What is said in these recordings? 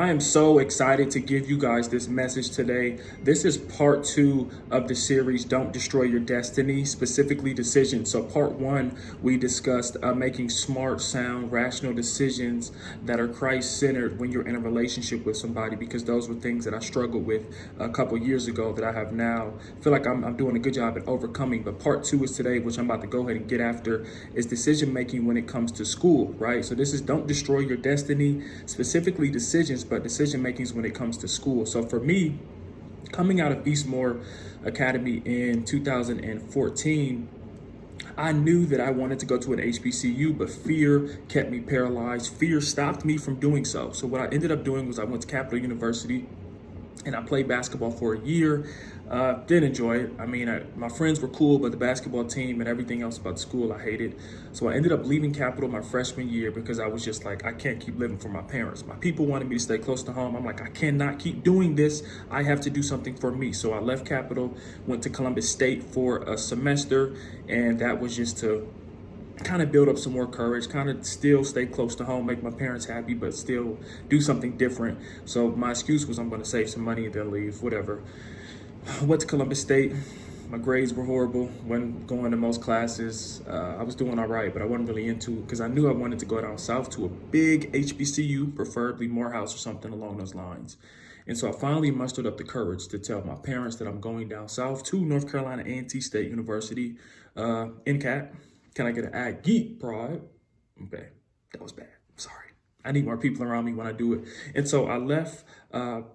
I am so excited to give you guys this message today. This is part two of the series, Don't Destroy Your Destiny, specifically decisions. So, part one, we discussed making smart, sound, rational decisions that are Christ centered when you're in a relationship with somebody, because those were things that I struggled with a couple years ago that I have now. Feel like I'm doing a good job at overcoming. But part two is today, which I'm about to go ahead and get after, is decision making when it comes to school, right? So, this is Don't Destroy Your Destiny, specifically decisions, but decision makings when it comes to school. So for me, coming out of Eastmore Academy in 2014, I knew that I wanted to go to an HBCU, but fear kept me paralyzed. Fear stopped me from doing so. So what I ended up doing was I went to Capital University and I played basketball for a year. Didn't enjoy it. I mean, my friends were cool, but the basketball team and everything else about school I hated. So I ended up leaving Capital my freshman year because I was just like, I can't keep living for my parents. My people wanted me to stay close to home. I'm like, I cannot keep doing this. I have to do something for me. So I left Capital, went to Columbus State for a semester, and that was just to kind of build up some more courage, kind of still stay close to home, make my parents happy, but still do something different. So my excuse was I'm going to save some money and then leave, whatever. Went to Columbus State. My grades were horrible. Wasn't going to most classes. I was doing all right, but I wasn't really into it because I knew I wanted to go down south to a big HBCU, preferably Morehouse or something along those lines. And so I finally mustered up the courage to tell my parents that I'm going down south to North Carolina A&T State University, NCAT. Can I get an ag geek pride? Okay, that was bad. Sorry. I need more people around me when I do it. And so I left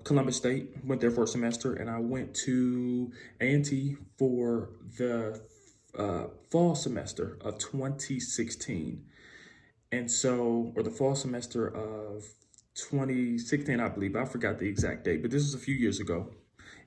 Columbus State, went there for a semester, and I went to A&T for the fall semester of 2016. And so, or the fall semester of 2016, I believe. I forgot the exact date, but this was a few years ago.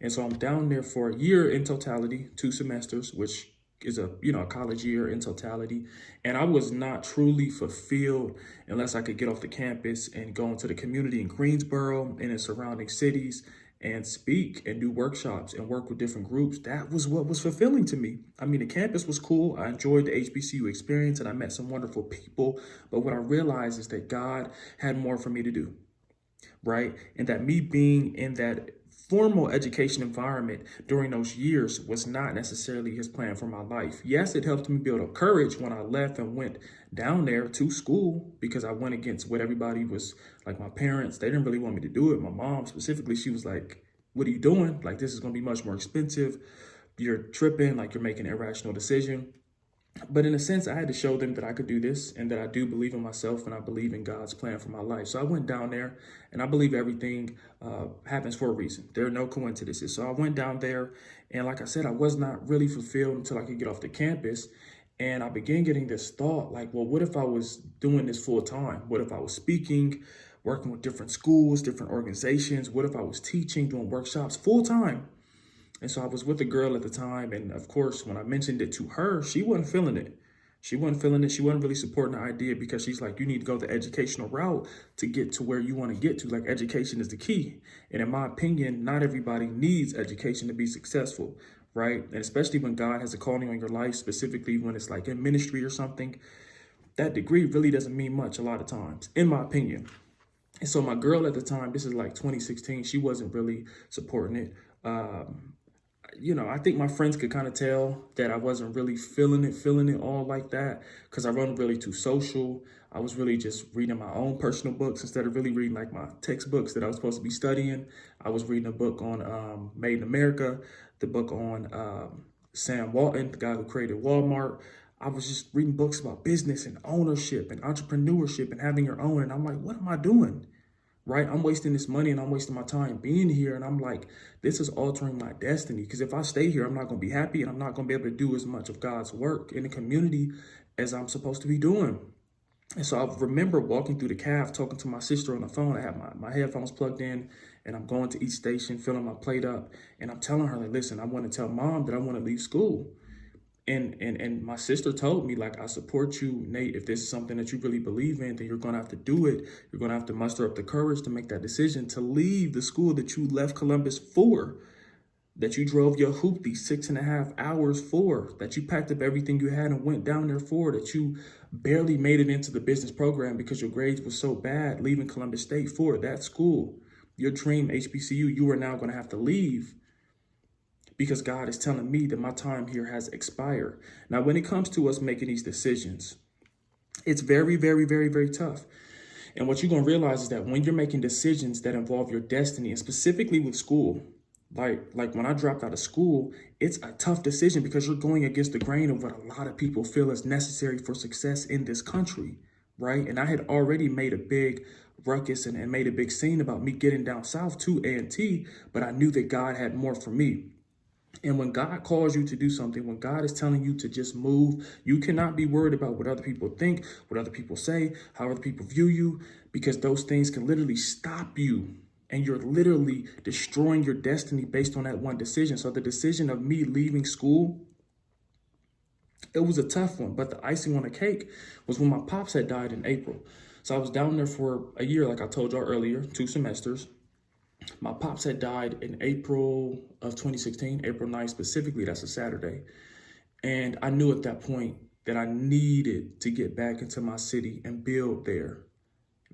And so I'm down there for a year in totality, 2 semesters, which is a college year in totality. And I was not truly fulfilled unless I could get off the campus and go into the community in Greensboro and in surrounding cities and speak and do workshops and work with different groups. That was what was fulfilling to me. I mean, the campus was cool. I enjoyed the HBCU experience and I met some wonderful people. But what I realized is that God had more for me to do, right? And that me being in that formal education environment during those years was not necessarily his plan for my life. Yes, it helped me build up courage when I left and went down there to school because I went against what everybody was like. My parents, they didn't really want me to do it. My mom specifically, she was like, what are you doing? Like, this is going to be much more expensive. You're tripping, like you're making an irrational decision. But in a sense, I had to show them that I could do this and that I do believe in myself and I believe in God's plan for my life. So I went down there and I believe everything happens for a reason. There are no coincidences. So I went down there and like I said, I was not really fulfilled until I could get off the campus. And I began getting this thought like, well, what if I was doing this full time? What if I was speaking, working with different schools, different organizations? What if I was teaching, doing workshops full time? And so I was with a girl at the time. And of course, when I mentioned it to her, she wasn't feeling it. She wasn't feeling it. She wasn't really supporting the idea because she's like, you need to go the educational route to get to where you want to get to. Like, education is the key. And in my opinion, not everybody needs education to be successful, right? And especially when God has a calling on your life, specifically when it's like in ministry or something, that degree really doesn't mean much a lot of times, in my opinion. And so my girl at the time, this is like 2016, she wasn't really supporting it. I think my friends could kind of tell that I wasn't really feeling it all like that because I wasn't really too social. I was really just reading my own personal books instead of really reading like my textbooks that I was supposed to be studying. I was reading a book on Made in America, the book on Sam Walton, the guy who created Walmart. I was just reading books about business and ownership and entrepreneurship and having your own. And I'm like, what am I doing? Right? I'm wasting this money and I'm wasting my time being here. And I'm like, this is altering my destiny. Because if I stay here, I'm not going to be happy and I'm not going to be able to do as much of God's work in the community as I'm supposed to be doing. And so I remember walking through the caf, talking to my sister on the phone. I have my headphones plugged in and I'm going to each station, filling my plate up. And I'm telling her, like, listen, I want to tell mom that I want to leave school. And my sister told me, like, I support you, Nate. If this is something that you really believe in, then you're going to have to do it. You're going to have to muster up the courage to make that decision to leave the school that you left Columbus for, that you drove your hoopty 6.5 hours for, that you packed up everything you had and went down there for, that you barely made it into the business program because your grades were so bad, leaving Columbus State for that school. Your dream HBCU, you are now going to have to leave because God is telling me that my time here has expired. Now, when it comes to us making these decisions, it's very, very, very, very tough. And what you're going to realize is that when you're making decisions that involve your destiny, and specifically with school, like when I dropped out of school, it's a tough decision because you're going against the grain of what a lot of people feel is necessary for success in this country, right? And I had already made a big ruckus and made a big scene about me getting down south to A&T, but I knew that God had more for me. And when God calls you to do something, when God is telling you to just move, you cannot be worried about what other people think, what other people say, how other people view you, because those things can literally stop you. And you're literally destroying your destiny based on that one decision. So the decision of me leaving school, it was a tough one. But the icing on the cake was when my pops had died in April. So I was down there for a year, like I told y'all earlier, 2 semesters. My pops had died in April of 2016, April 9th specifically, that's a Saturday. And I knew at that point that I needed to get back into my city and build there.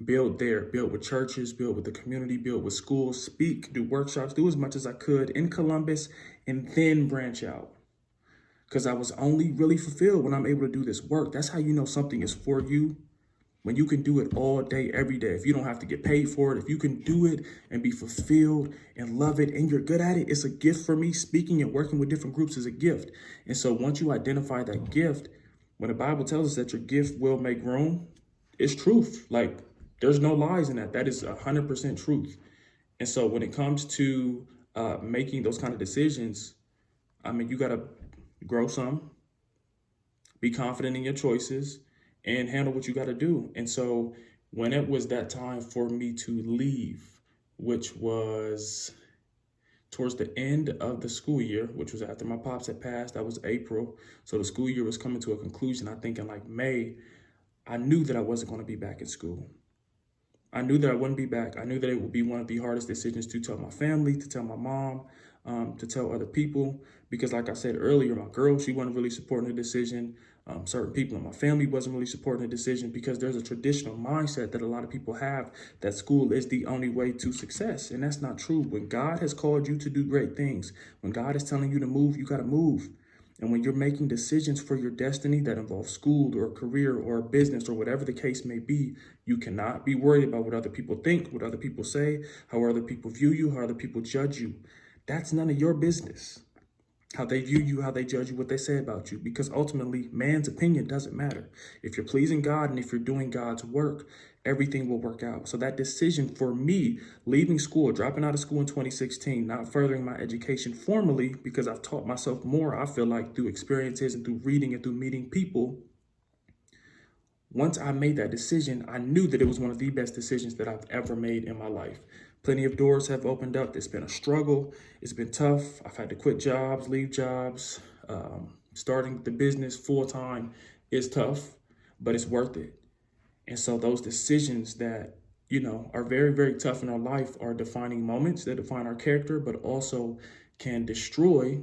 Build with churches, build with the community, build with schools, speak, do workshops, do as much as I could in Columbus, and then branch out. Because I was only really fulfilled when I'm able to do this work. That's how you know something is for you. When you can do it all day, every day, if you don't have to get paid for it, if you can do it and be fulfilled and love it and you're good at it, it's a gift for me. Speaking and working with different groups is a gift. And so once you identify that gift, when the Bible tells us that your gift will make room, it's truth. Like there's no lies in that. That is 100% truth. And so when it comes to making those kind of decisions, I mean, you got to grow some, be confident in your choices, and handle what you got to do. And so when it was that time for me to leave, which was towards the end of the school year, which was after my pops had passed, that was April. So the school year was coming to a conclusion, I think in like May, I knew that I wasn't going to be back in school. I knew that I wouldn't be back. I knew that it would be one of the hardest decisions to tell my family, to tell my mom, to tell other people. Because like I said earlier, my girl, she wasn't really supporting the decision. Certain people in my family wasn't really supporting the decision because there's a traditional mindset that a lot of people have that school is the only way to success. And that's not true. When God has called you to do great things, when God is telling you to move, you got to move. And when you're making decisions for your destiny that involve school or a career or a business or whatever the case may be, you cannot be worried about what other people think, what other people say, how other people view you, how other people judge you. That's none of your business. How they view you, how they judge you, what they say about you, because ultimately man's opinion doesn't matter. If you're pleasing God and if you're doing God's work, everything will work out. So that decision for me, leaving school, dropping out of school in 2016, not furthering my education formally, because I've taught myself more, I feel like through experiences and through reading and through meeting people. Once I made that decision, I knew that it was one of the best decisions that I've ever made in my life. Plenty of doors have opened up. It's been a struggle. It's been tough. I've had to quit jobs, leave jobs. Starting the business full time is tough, but it's worth it. And so those decisions that, are very, very tough in our life are defining moments that define our character, but also can destroy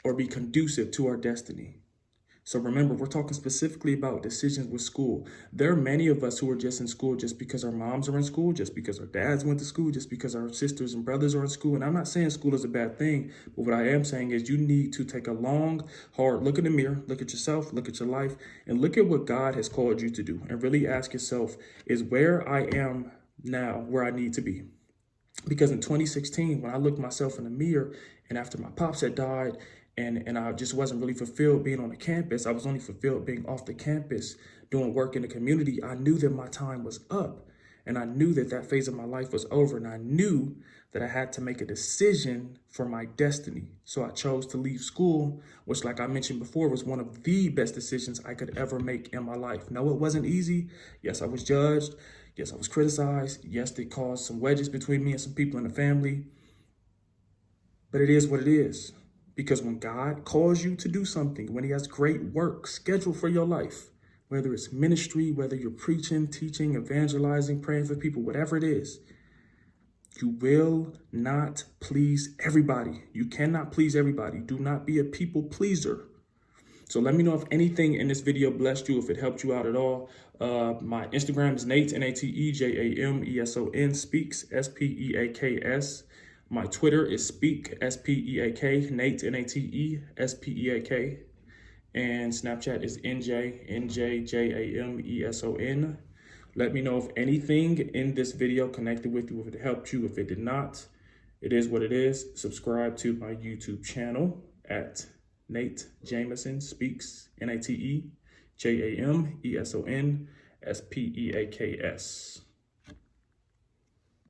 or be conducive to our destiny. So remember, we're talking specifically about decisions with school. There are many of us who are just in school just because our moms are in school, just because our dads went to school, just because our sisters and brothers are in school. And I'm not saying school is a bad thing, but what I am saying is you need to take a long, hard look in the mirror, look at yourself, look at your life, and look at what God has called you to do. And really ask yourself, is where I am now where I need to be? Because in 2016, when I looked myself in the mirror and after my pops had died, and I just wasn't really fulfilled being on the campus. I was only fulfilled being off the campus, doing work in the community. I knew that my time was up, and I knew that that phase of my life was over, and I knew that I had to make a decision for my destiny. So I chose to leave school, which, like I mentioned before, was one of the best decisions I could ever make in my life. No, it wasn't easy. Yes, I was judged. Yes, I was criticized. Yes, it caused some wedges between me and some people in the family. But it is what it is. Because when God calls you to do something, when he has great work scheduled for your life, whether it's ministry, whether you're preaching, teaching, evangelizing, praying for people, whatever it is, you will not please everybody. You cannot please everybody. Do not be a people pleaser. So let me know if anything in this video blessed you, if it helped you out at all. My Instagram is Nate, Natejameson, Speaks, Speaks. My Twitter is Speak, Speak, Nate, NateSpeak. And Snapchat is NJJameson. Let me know if anything in this video connected with you, if it helped you. If it did not, it is what it is. Subscribe to my YouTube channel at Nate Jameson Speaks, NateJameson, Speaks.